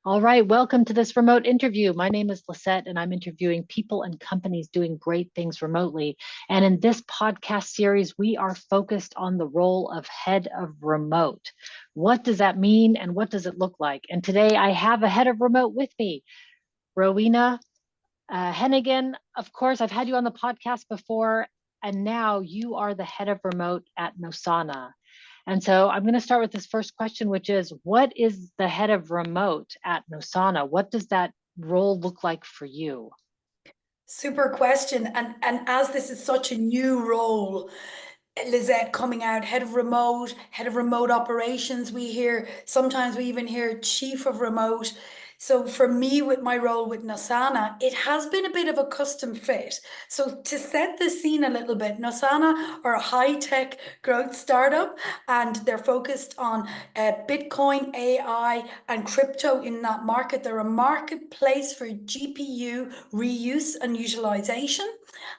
All right, welcome to this remote interview. My name is Lisette, and I'm interviewing people and companies doing great things remotely. And in this podcast series, we are focused on the role of head of remote. What does that mean, and what does it look like? And today I have a head of remote with me, Rowena Hennigan. Of course, I've had you on the podcast before, and now you are the head of remote at Nosana. And so I'm going to start with this first question, which is, what is the head of remote at Nosana? What does that role look like for you? Super question. And as this is such a new role, Lizette coming out, head of remote operations, we hear, sometimes we even hear chief of remote. So for me, with my role with Nosana, it has been a bit of a custom fit. So to set the scene a little bit, Nosana are a high-tech growth startup, and they're focused on Bitcoin, AI, and crypto in that market. They're a marketplace for GPU reuse and utilization.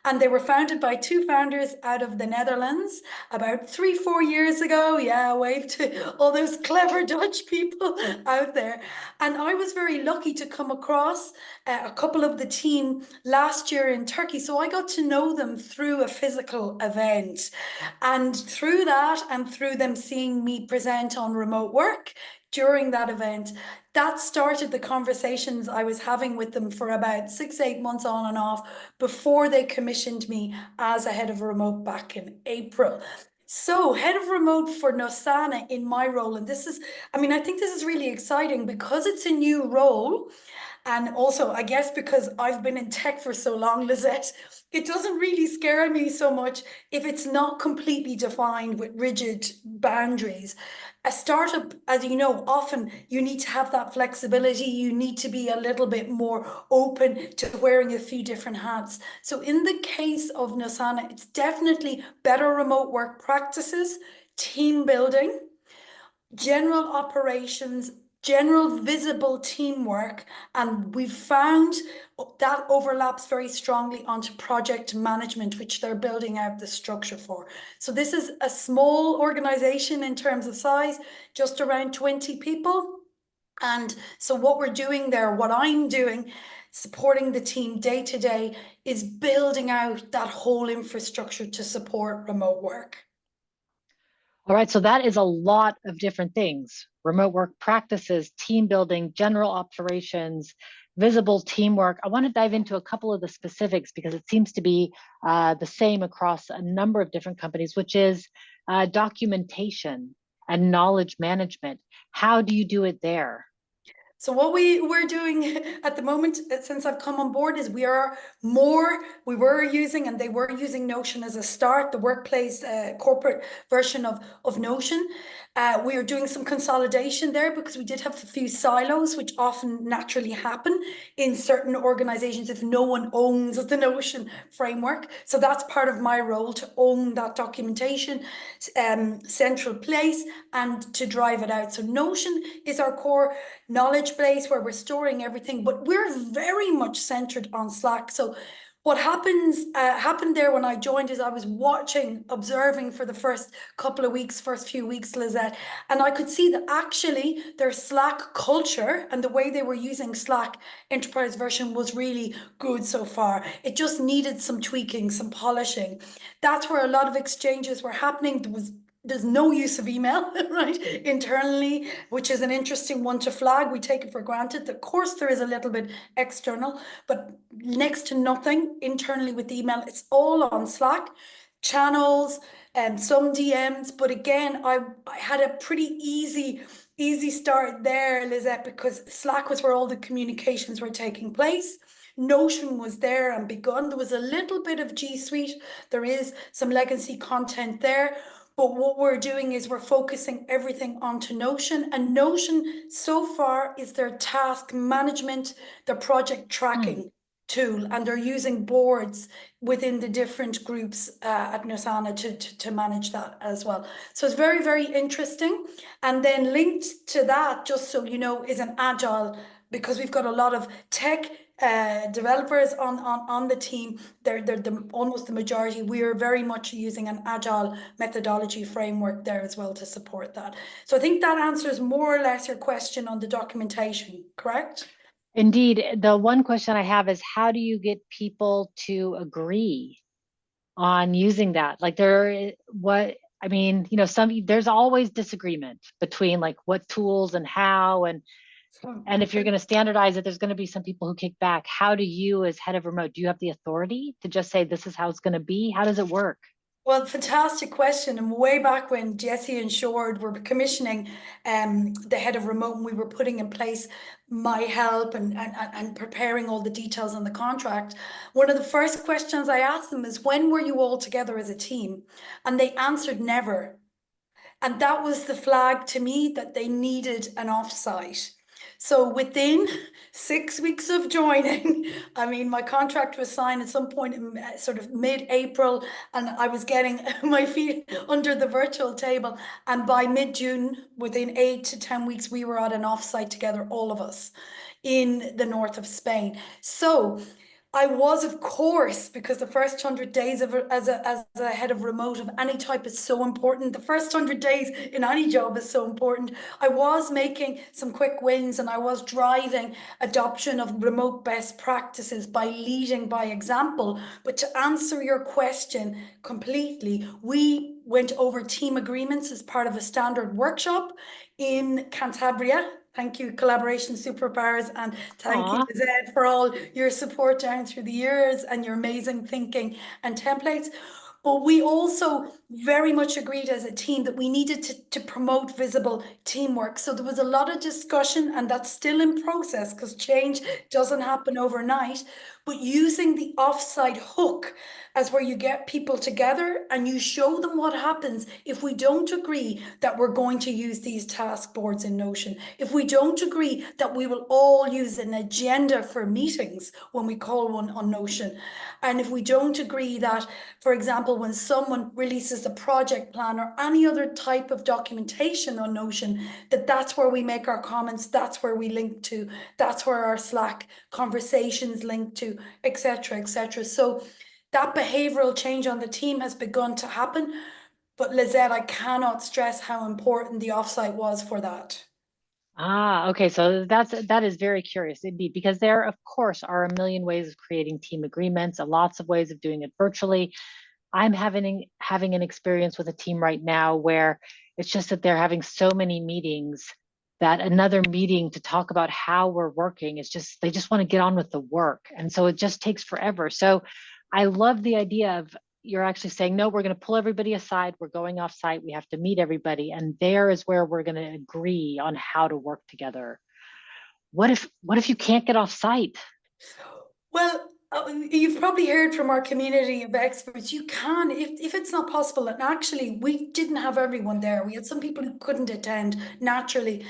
And they were founded by two founders out of the Netherlands about 3, 4 years ago. Yeah, wave to all those clever Dutch people out there. And I was very lucky to come across a couple of the team last year in Turkey. So I got to know them through a physical event. And through that, and through them seeing me present on remote work during that event, that started the conversations I was having with them for about 6, 8 months on and off before they commissioned me as a head of remote back in April. So, head of remote for Nosana in my role, and this is, I mean, I think this is really exciting because it's a new role. And also, I guess because I've been in tech for so long, Lizette, it doesn't really scare me so much if it's not completely defined with rigid boundaries. A startup, as you know, often you need to have that flexibility. You need to be a little bit more open to wearing a few different hats. So, in the case of Nosana, it's definitely better remote work practices, team building, general operations, general visible teamwork, and we've found that overlaps very strongly onto project management, which they're building out the structure for. So this is a small organization in terms of size, just around 20 people. And so what we're doing there, what I'm doing, supporting the team day to day, is building out that whole infrastructure to support remote work. All right, so that is a lot of different things: remote work practices, team building, general operations, visible teamwork. I want to dive into a couple of the specifics because it seems to be the same across a number of different companies, which is documentation and knowledge management. How do you do it there? So what we're doing at the moment, since I've come on board, is we were using, and they were using Notion as a start, the workplace corporate version of Notion. We are doing some consolidation there because we did have a few silos, which often naturally happen in certain organizations if no one owns the Notion framework. So that's part of my role, to own that documentation, central place, and to drive it out. So Notion is our core knowledge base where we're storing everything, but we're very much centered on Slack. So what happened there when I joined is I was watching, observing for the first few weeks, Lizette, and I could see that actually their Slack culture and the way they were using Slack enterprise version was really good so far. It just needed some tweaking, some polishing. That's where a lot of exchanges were happening. There's no use of email, right, internally, which is an interesting one to flag. We take it for granted. Of course, there is a little bit external, but next to nothing internally with email. It's all on Slack channels and some DMs. But again, I had a pretty easy start there, Lizette, because Slack was where all the communications were taking place. Notion was there and begun. There was a little bit of G Suite. There is some legacy content there. But what we're doing is we're focusing everything onto Notion. And Notion so far is their task management, their project tracking tool, and they're using boards within the different groups at Nosana to manage that as well. So it's very, very interesting. And then linked to that, just so you know, is an agile, because we've got a lot of tech developers on the team. They're almost the majority. We are very much using an agile methodology framework there as well to support that. So I think that answers more or less your question on the documentation, correct? Indeed, the one question I have is how do you get people to agree on using that? Like what I mean, there's always disagreement between like what tools and how, and if you're going to standardize it, there's going to be some people who kick back. How do you, as head of remote, do you have the authority to just say this is how it's going to be? How does it work? Well, fantastic question. And way back when Jesse and Shord were commissioning the head of remote, and we were putting in place my help and preparing all the details on the contract, one of the first questions I asked them is, when were you all together as a team? And they answered never. And that was the flag to me that they needed an offsite. So within 6 weeks of joining, I mean, my contract was signed at some point in sort of mid-April, and I was getting my feet under the virtual table. And by mid-June, within 8 to 10 weeks, we were at an offsite together, all of us, in the north of Spain. So I was, of course, because the first 100 days as a head of remote of any type is so important. The first 100 days in any job is so important. I was making some quick wins, and I was driving adoption of remote best practices by leading by example. But to answer your question completely, we went over team agreements as part of a standard workshop in Cantabria. Thank you, Collaboration Superpowers, and thank you, Aw. Zed, for all your support down through the years and your amazing thinking and templates. But we also very much agreed as a team that we needed to promote visible teamwork. So there was a lot of discussion, and that's still in process because change doesn't happen overnight. But using the offsite hook as where you get people together and you show them what happens if we don't agree that we're going to use these task boards in Notion, if we don't agree that we will all use an agenda for meetings when we call one on Notion, and if we don't agree that, for example, when someone releases a project plan or any other type of documentation on Notion, that's where we make our comments, that's where we link to, that's where our Slack conversations link to, etc., etc. So that behavioral change on the team has begun to happen. But Lizette, I cannot stress how important the offsite was for that. Okay. So that is very curious indeed, because there, of course, are a million ways of creating team agreements and lots of ways of doing it virtually. I'm having an experience with a team right now where it's just that they're having so many meetings that another meeting to talk about how we're working is just they just want to get on with the work. And so it just takes forever. So I love the idea of you're actually saying, no, we're going to pull everybody aside. We're going off site. We have to meet everybody. And there is where we're going to agree on how to work together. What if you can't get off site? Well, you've probably heard from our community of experts, you can, if it's not possible, and actually we didn't have everyone there. We had some people who couldn't attend naturally,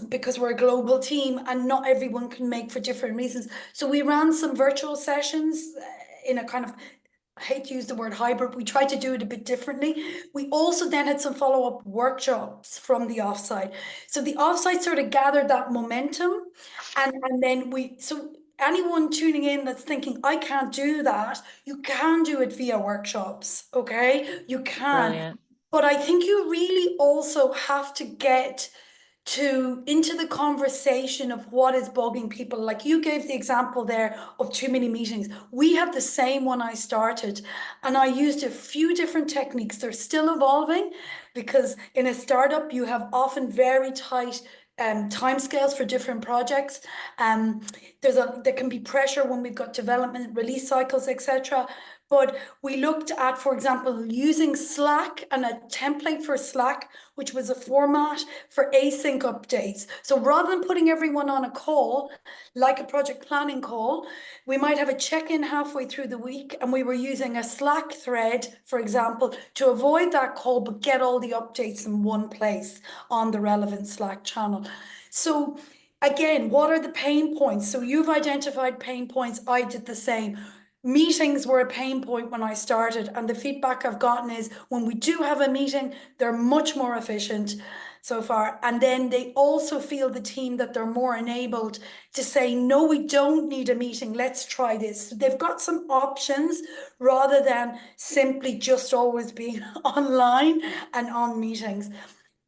because we're a global team and not everyone can make for different reasons. So we ran some virtual sessions in a kind of, I hate to use the word hybrid, we tried to do it a bit differently. We also then had some follow-up workshops from the offsite. So the offsite sort of gathered that momentum, and then so anyone tuning in that's thinking, I can't do that, you can do it via workshops, okay? You can. Brilliant. But I think you really also have to get into the conversation of what is bugging people. Like you gave the example there of too many meetings. We had the same when I started, and I used a few different techniques. They're still evolving because in a startup you have often very tight timescales for different projects. There can be pressure when we've got development release cycles, etc. But we looked at, for example, using Slack and a template for Slack, which was a format for async updates. So rather than putting everyone on a call, like a project planning call, we might have a check-in halfway through the week, and we were using a Slack thread, for example, to avoid that call, but get all the updates in one place on the relevant Slack channel. So again, what are the pain points? So you've identified pain points. I did the same. Meetings were a pain point when I started, and the feedback I've gotten is when we do have a meeting, they're much more efficient. so far. And then they also feel, the team, that they're more enabled to say, no, we don't need a meeting. Let's try this. So they've got some options rather than simply just always being online and on meetings.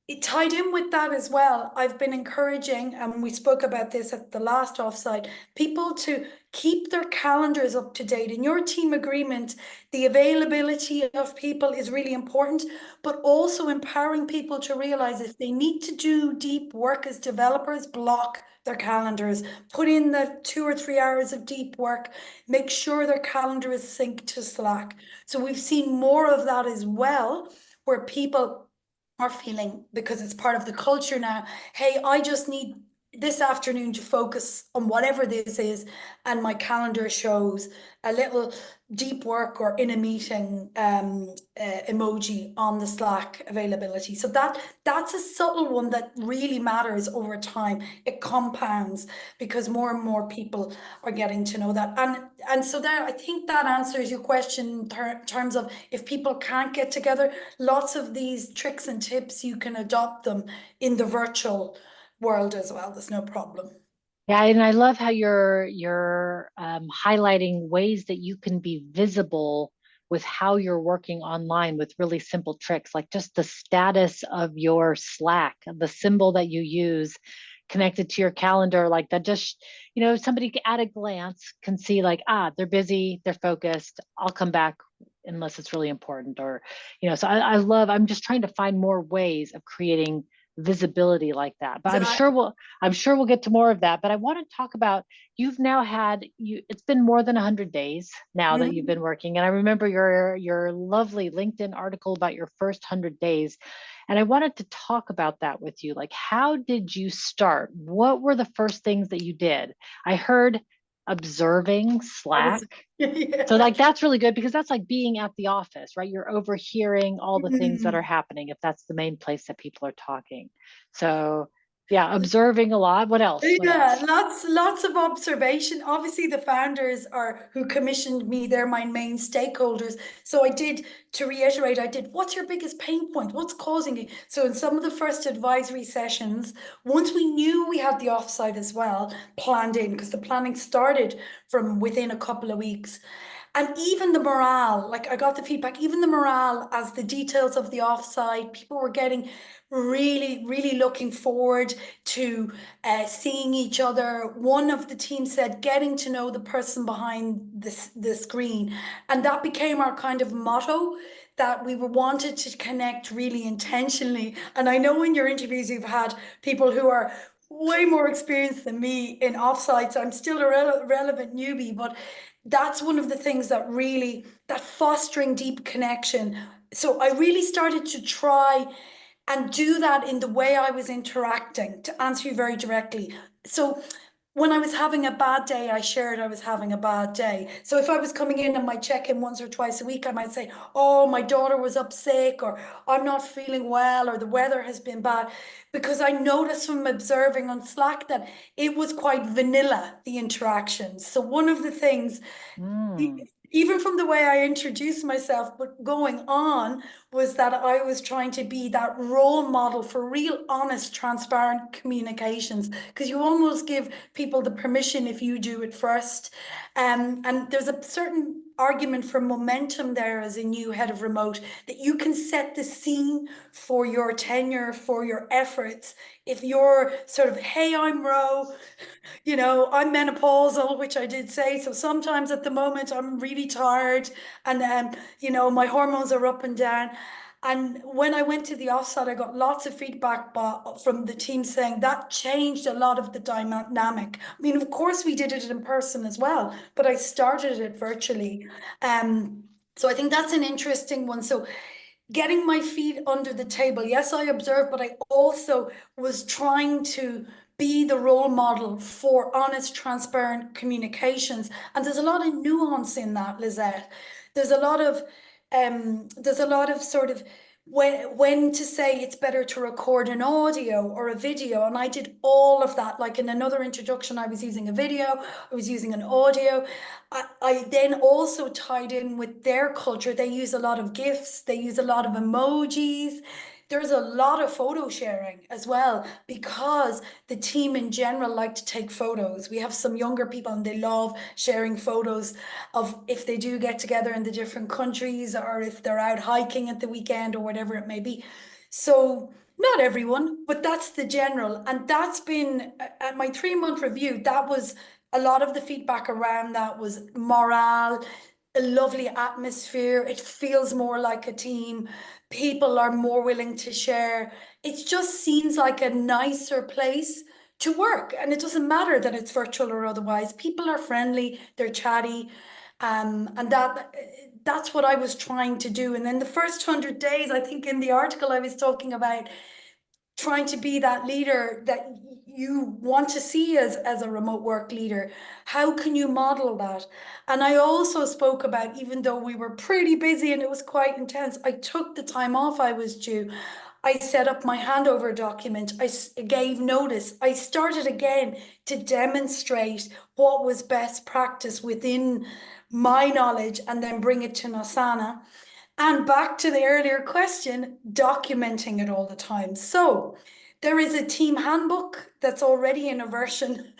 It tied in with that as well. I've been encouraging, and we spoke about this at the last offsite, people to keep their calendars up to date. In your team agreement, the availability of people is really important, but also empowering people to realize if they need to do deep work as developers, block their calendars, put in the 2 or 3 hours of deep work, make sure their calendar is synced to Slack. So we've seen more of that as well, where people are feeling, because it's part of the culture now, hey, I just need this afternoon to focus on whatever this is, and my calendar shows a little deep work or in a meeting emoji on the Slack availability. So that's a subtle one that really matters over time. It compounds because more and more people are getting to know that. And so there, I think that answers your question in terms of, if people can't get together, lots of these tricks and tips, you can adopt them in the virtual world as well. There's no problem. Yeah, and I love how you're highlighting ways that you can be visible with how you're working online with really simple tricks, like just the status of your Slack, the symbol that you use connected to your calendar, like that. Just, somebody at a glance can see, like, they're busy, they're focused. I'll come back unless it's really important, or, so I'm just trying to find more ways of creating visibility like that. But I'm sure we'll get to more of that. But I want to talk about, you've now had it's been more than 100 days now that you've been working. And I remember your lovely LinkedIn article about your first 100 days. And I wanted to talk about that with you. Like, how did you start? What were the first things that you did? I heard observing I Slack. was, So yeah. like that's really good, because that's like being at the office, right? You're overhearing all the things that are Mm. happening if that's the main place that people are talking. So yeah, observing a lot. What else? What else? Yeah, lots of observation. Obviously, the founders are who commissioned me, they're my main stakeholders. So I did, to reiterate, I did, what's your biggest pain point? What's causing it? So in some of the first advisory sessions, once we knew we had the offsite as well planned in, because the planning started from within a couple of weeks. And even the morale, like I got the feedback, even the morale as the details of the offsite, people were getting really, really looking forward to seeing each other. One of the team said, getting to know the person behind the screen. And that became our kind of motto, that we wanted to connect really intentionally. And I know in your interviews you've had people who are way more experienced than me in offsites. I'm still a relevant newbie, but that's one of the things that really, that fostering deep connection. So I really started to try and do that in the way I was interacting, to answer you very directly. So when I was having a bad day, I shared I was having a bad day. So if I was coming in and might check in once or twice a week, I might say, oh, my daughter was up sick, or I'm not feeling well, or the weather has been bad. Because I noticed from observing on Slack that it was quite vanilla, the interactions. So one of the things, Mm. even from the way I introduced myself, but going on, was that I was trying to be that role model for real, honest, transparent communications. Because you almost give people the permission if you do it first. And there's a certain argument for momentum there as a new head of remote, that you can set the scene for your tenure, for your efforts. If you're sort of, hey, I'm Ro, I'm menopausal, which I did say. So sometimes at the moment I'm really tired, and my hormones are up and down. And when I went to the offsite, I got lots of feedback from the team saying that changed a lot of the dynamic. I mean, of course, we did it in person as well, but I started it virtually. So I think that's an interesting one. So getting my feet under the table. Yes, I observed, but I also was trying to be the role model for honest, transparent communications. And there's a lot of nuance in that, Lizette. There's a lot of sort of when to say it's better to record an audio or a video. And I did all of that. Like in another introduction, I was using a video, I was using an audio. I then also tied in with their culture. They use a lot of GIFs, they use a lot of emojis. there's a lot of photo sharing as well, because the team in general like to take photos. We have some younger people and they love sharing photos of if they do get together in the different countries, or if they're out hiking at the weekend or whatever it may be. So not everyone, but that's the general. And that's been at my 3 month review, that was a lot of the feedback around that was morale, a lovely atmosphere. It feels more like a team. People are more willing to share. It just seems like a nicer place to work. And it doesn't matter that it's virtual or otherwise. People are friendly, they're chatty. And that's what I was trying to do. And then the first 100 days, I think in the article I was talking about trying to be that leader that you want to see as a remote work leader. How can you model that? And I also spoke about, even though we were pretty busy and it was quite intense, I took the time off I was due. I set up my handover document. I gave notice. I started again to demonstrate what was best practice within my knowledge and then bring it to Nosana. And back to the earlier question, documenting it all the time. So there is a team handbook that's already in a version,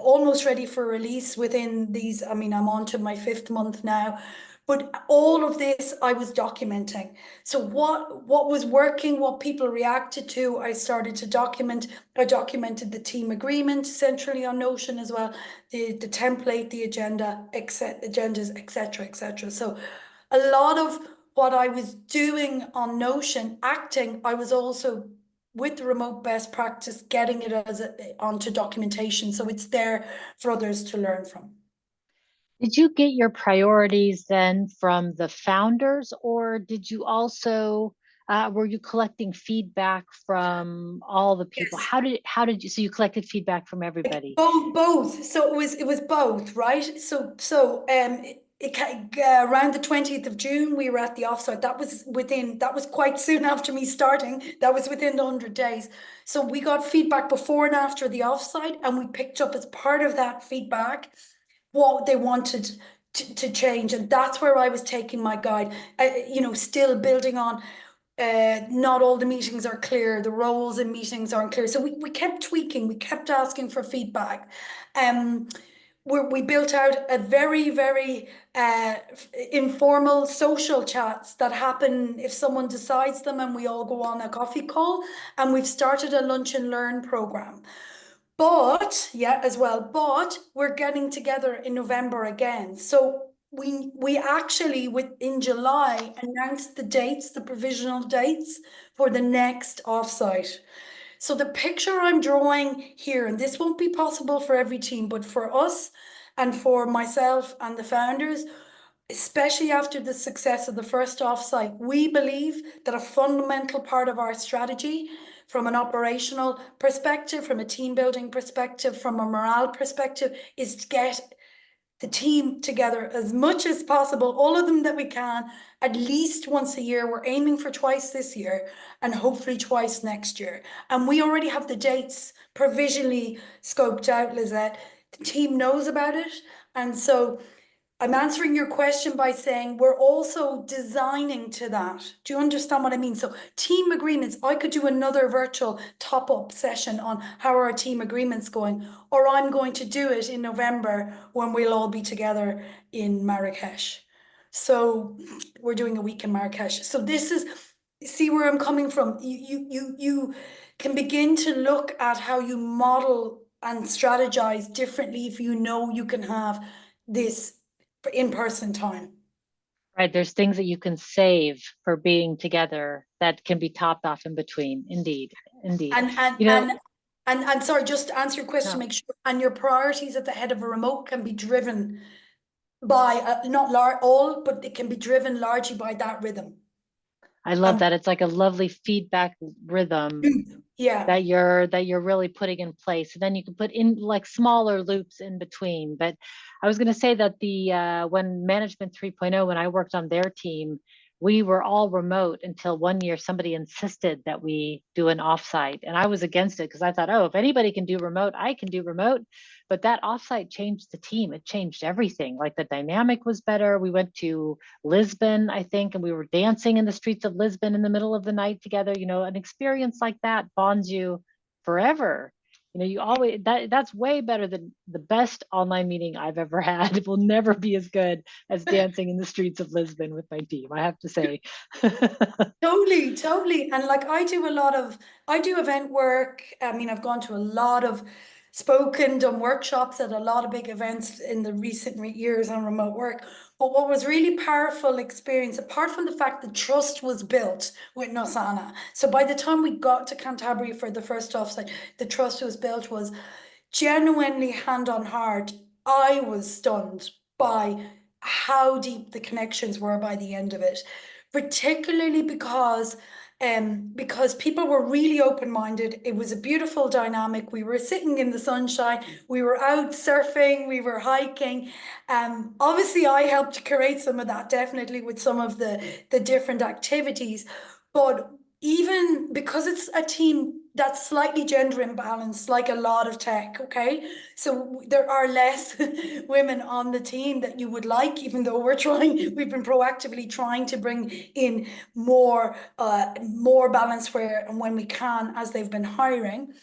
almost ready for release within these. I mean, I'm on to my 5th month now, but all of this I was documenting. So what was working, what people reacted to, I started to document. I documented the team agreement centrally on Notion as well, the template, the agenda, agendas, etc., etc. So a lot of what I was doing on Notion, acting, I was also with the remote best practice, getting it onto documentation. So it's there for others to learn from. Did you get your priorities then from the founders, or did you also were you collecting feedback from all the people? Yes. How did you, so you collected feedback from Like everybody? both. So it was both, right? Around the 20th of June, we were at the offsite. That was quite soon after me starting. That was within the 100 days. So we got feedback before and after the offsite, and we picked up as part of that feedback what they wanted to change. And that's where I was taking my guide, still building on. Not all the meetings are clear, the roles in meetings aren't clear. So we kept tweaking, we kept asking for feedback. Um, we built out a very, very informal social chats that happen if someone decides them, and we all go on a coffee call. And we've started a lunch and learn program. But yeah, as well, but we're getting together in November again. So we actually in July announced the dates, the provisional dates for the next offsite. So the picture I'm drawing here, and this won't be possible for every team, but for us and for myself and the founders, especially after the success of the first offsite, we believe that a fundamental part of our strategy, from an operational perspective, from a team building perspective, from a morale perspective, is to get the team together as much as possible, all of them that we can, at least once a year. We're aiming for twice this year and hopefully twice next year. And we already have the dates provisionally scoped out, Lizette. The team knows about it. And so I'm answering your question by saying we're also designing to that. Do you understand what I mean? So team agreements, I could do another virtual top-up session on how are our team agreements going, or I'm going to do it in November when we'll all be together in Marrakesh. So we're doing a week in Marrakesh. So this is, see where I'm coming from. You can begin to look at how you model and strategize differently if you know you can have this in-person time. Right, there's things that you can save for being together that can be topped off in between. Indeed, indeed. And and You and know, and sort just to answer your question, no, make sure, and your priorities at the head of a remote can be driven by not all, but it can be driven largely by that rhythm. I love Um, that. It's like a lovely feedback rhythm yeah. that you're really putting in place. And then you can put in like smaller loops in between. But I was going to say that the when Management 3.0, when I worked on their team, we were all remote until one year somebody insisted that we do an offsite. And I was against it because I thought, oh, if anybody can do remote, I can do remote. But that offsite changed the team. It changed everything. Like the dynamic was better. We went to Lisbon, I think, and we were dancing in the streets of Lisbon in the middle of the night together. You know, an experience like that bonds you forever. You know, you always that's way better than the best online meeting I've ever had. It will never be as good as dancing in the streets of Lisbon with my team, I have to say. Totally, totally. And like I do event work. I mean, I've gone to a lot of done workshops at a lot of big events in the recent years on remote work. But what was really powerful experience, apart from the fact that trust was built with Nosana. So by the time we got to Canterbury for the first offsite, the trust was built was genuinely hand on heart. I was stunned by how deep the connections were by the end of it, particularly because people were really open-minded. It was a beautiful dynamic. We were sitting in the sunshine, we were out surfing, we were hiking. Obviously, I helped to create some of that, definitely with some of the different activities. But even because it's a team that's slightly gender imbalanced, like a lot of tech, okay? So there are less women on the team that you would like, even though we've been proactively trying to bring in more balance where and when we can, as they've been hiring.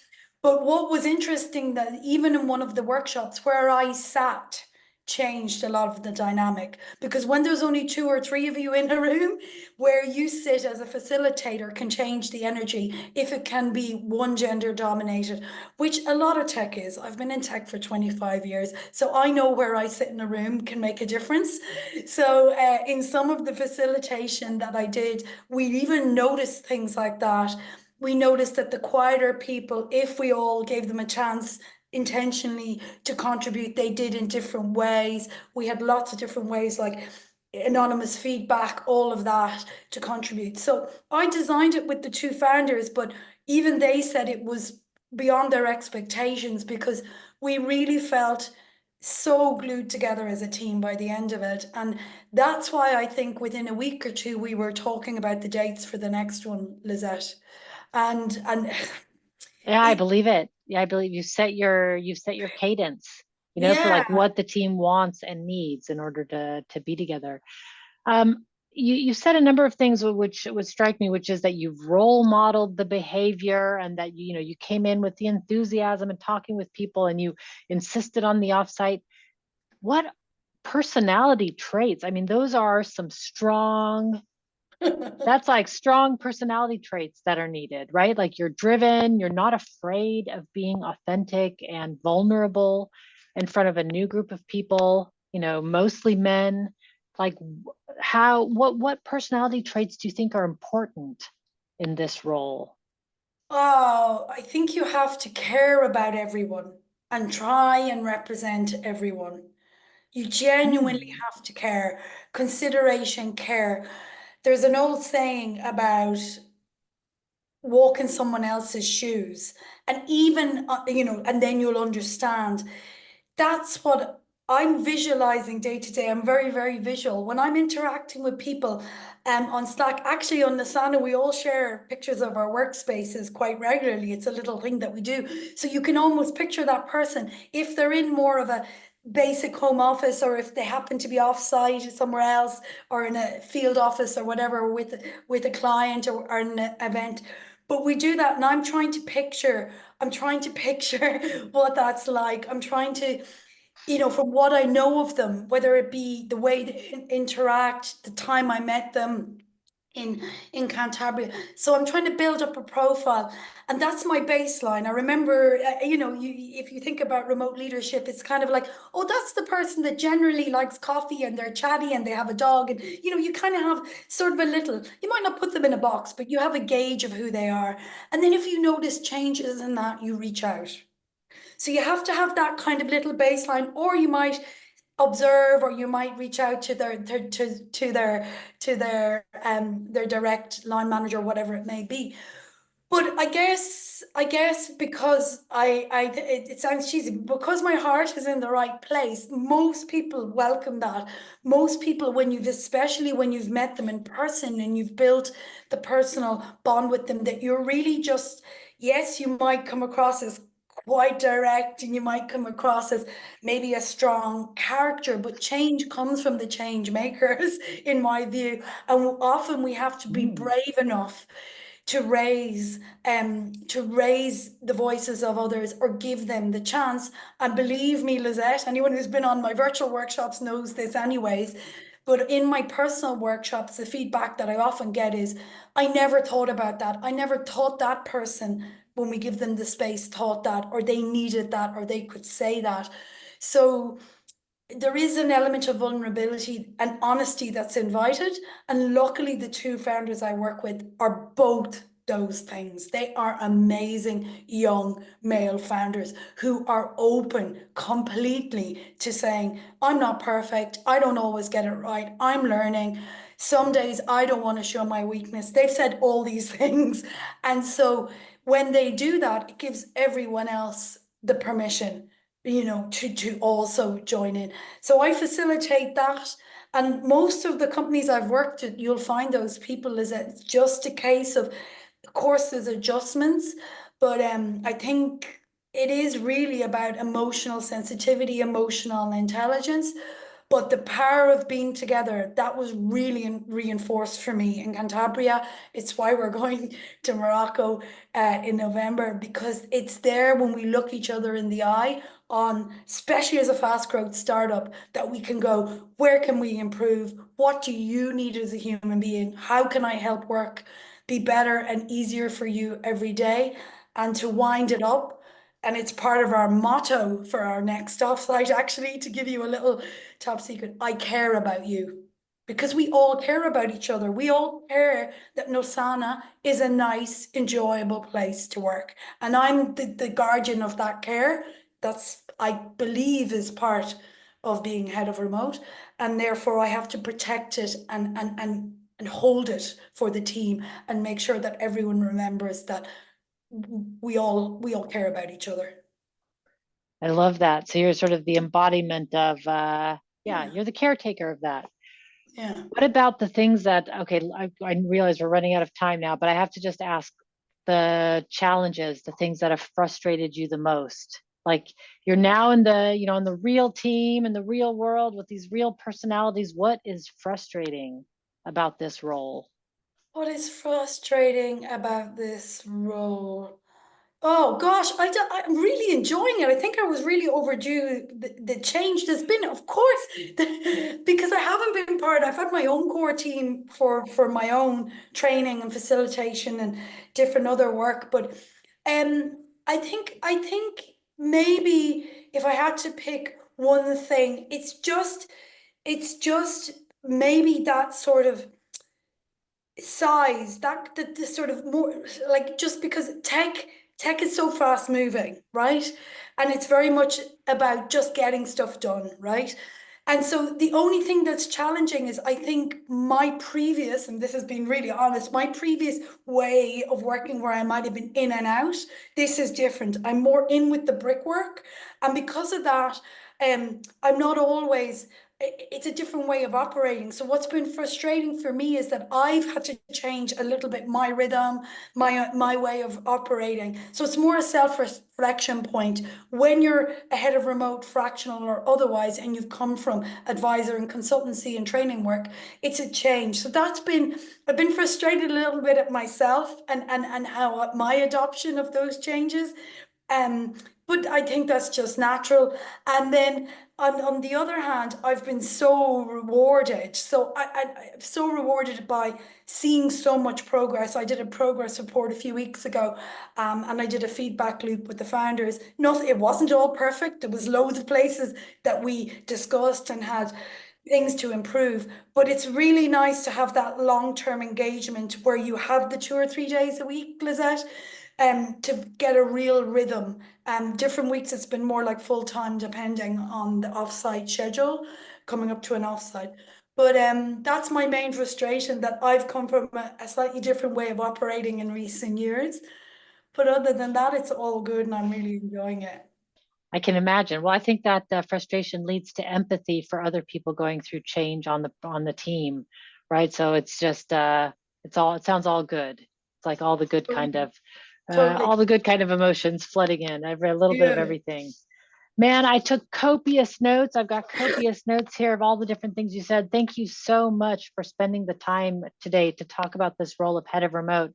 But what was interesting that even in one of the workshops where I sat changed a lot of the dynamic, because when there's only two or three of you in a room, where you sit as a facilitator can change the energy if it can be one gender dominated, which a lot of tech is. I've been in tech for 25 years, so I know where I sit in a room can make a difference. So in some of the facilitation that I did, we even noticed things like that. We noticed that the quieter people, if we all gave them a chance intentionally to contribute, they did in different ways. We had lots of different ways, like anonymous feedback, all of that to contribute. So I designed it with the two founders, but even they said it was beyond their expectations, because we really felt so glued together as a team by the end of it. And that's why I think within a week or two we were talking about the dates for the next one, Lizette. And Yeah, I it, believe it. Yeah, I believe you set your cadence, you know, for yeah. like what the team wants and needs in order to be together. You said a number of things which would strike me, which is that you've role modeled the behavior and that you came in with the enthusiasm and talking with people and you insisted on the offsite. What personality traits? I mean, those are some strong that's like strong personality traits that are needed, right? Like you're driven, you're not afraid of being authentic and vulnerable in front of a new group of people, mostly men. Like what personality traits do you think are important in this role? Oh, I think you have to care about everyone and try and represent everyone. You genuinely Hmm. have to care. Consideration, care. There's an old saying about walk in someone else's shoes, and even and then you'll understand. That's what I'm visualizing day to day. I'm very, very visual when I'm interacting with people on Slack. Actually, on Asana, we all share pictures of our workspaces quite regularly. It's a little thing that we do, so you can almost picture that person if they're in more of a basic home office, or if they happen to be off-site somewhere else, or in a field office or whatever with a client, or an event. But we do that, and I'm trying to picture what that's like. I'm trying to, from what I know of them, whether it be the way they interact, the time I met them in in Cantabria. So I'm trying to build up a profile, and that's my baseline. I remember, if you think about remote leadership, it's kind of like, oh, that's the person that generally likes coffee and they're chatty and they have a dog, and you kind of have sort of a little. You might not put them in a box, but you have a gauge of who they are, and then if you notice changes in that, you reach out. So you have to have that kind of little baseline, or you might observe, or you might reach out to their direct line manager, whatever it may be. But I guess because it sounds cheesy, because my heart is in the right place, most people welcome that. Most people, especially when you've met them in person and you've built the personal bond with them, that you're really just, yes, you might come across as quite direct and you might come across as maybe a strong character, but change comes from the change makers, in my view. And often we have to be Mm. brave enough to raise the voices of others or give them the chance. And believe me, Lizette, anyone who's been on my virtual workshops knows this anyways. But in my personal workshops, the feedback that I often get is, I never thought about that. I never thought that person, when we give them the space, thought that, or they needed that, or they could say that. So there is an element of vulnerability and honesty that's invited. And luckily, the two founders I work with are both those things. They are amazing young male founders who are open completely to saying, I'm not perfect. I don't always get it right. I'm learning. Some days I don't want to show my weakness. They've said all these things. And so when they do that, it gives everyone else the permission, to also join in. So I facilitate that. And most of the companies I've worked at, you'll find those people, is it's just a case of course, there's adjustments, but I think it is really about emotional sensitivity, emotional intelligence. But the power of being together, that was really reinforced for me in Cantabria. It's why we're going to Morocco in November, because it's there when we look each other in the eye, on, especially as a fast growth startup, that we can go, where can we improve? What do you need as a human being? How can I help work be better and easier for you every day? And to wind it up, and it's part of our motto for our next offsite, actually, to give you a little top secret, I care about you. Because we all care about each other. We all care that Nosana is a nice, enjoyable place to work. And I'm the guardian of that care. That's, I believe, is part of being head of remote. And therefore I have to protect it and hold it for the team and make sure that everyone remembers that we all care about each other. I love that. So you're sort of the embodiment of, yeah, Yeah, you're the caretaker of that. yeah. What about the things that, okay, I realize we're running out of time now, but I have to just ask the challenges, the things that have frustrated you the most. Like you're now in the, in the real team, in the real world with these real personalities. What is frustrating about this role? What is frustrating about this role? Oh gosh, I'm really enjoying it. I think I was really overdue the change there's been, of course, because I haven't been part. I've had my own core team for my own training and facilitation and different other work, but I think maybe if I had to pick one thing, it's just maybe that sort of size, that the sort of more, like, just because tech is so fast moving, right? And it's very much about just getting stuff done, right? And so the only thing that's challenging is, I think, my previous, and this has been really honest, my previous way of working, where I might have been in and out, this is different. I'm more in with the brickwork. And because of that, I'm not always, it's a different way of operating. So what's been frustrating for me is that I've had to change a little bit my rhythm, my way of operating. So it's more a self-reflection point. When you're a head of remote, fractional or otherwise, and you've come from advisor and consultancy and training work, it's a change. So I've been frustrated a little bit at myself and how my adoption of those changes. Um, but I think that's just natural. And then on the other hand, I've been so rewarded. I'm so rewarded by seeing so much progress. I did a progress report a few weeks ago, and I did a feedback loop with the founders. Nothing, it wasn't all perfect. There was loads of places that we discussed and had things to improve. But it's really nice to have that long-term engagement where you have the 2 or 3 days a week, Lizette, to get a real rhythm. Different weeks it's been more like full time, depending on the offsite schedule, coming up to an offsite. But that's my main frustration, that I've come from a slightly different way of operating in recent years. But other than that, it's all good and I'm really enjoying it. I can imagine. Well, I think that frustration leads to empathy for other people going through change on the team, right? So it's just it sounds all good. It's like all the good kind Totally. of Totally. emotions flooding in. I've read a little bit of Yeah. everything. Man, I took copious notes. I've got copious notes here of all the different things you said. Thank you so much for spending the time today to talk about this role of head of remote.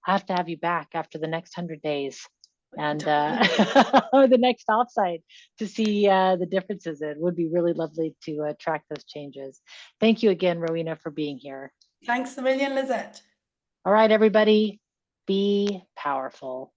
I have to have you back after the next 100 days and Totally. or the next offsite to see the differences. It would be really lovely to track those changes. Thank you again, Rowena, for being here. Thanks a million, Lizette. All right, everybody, be powerful.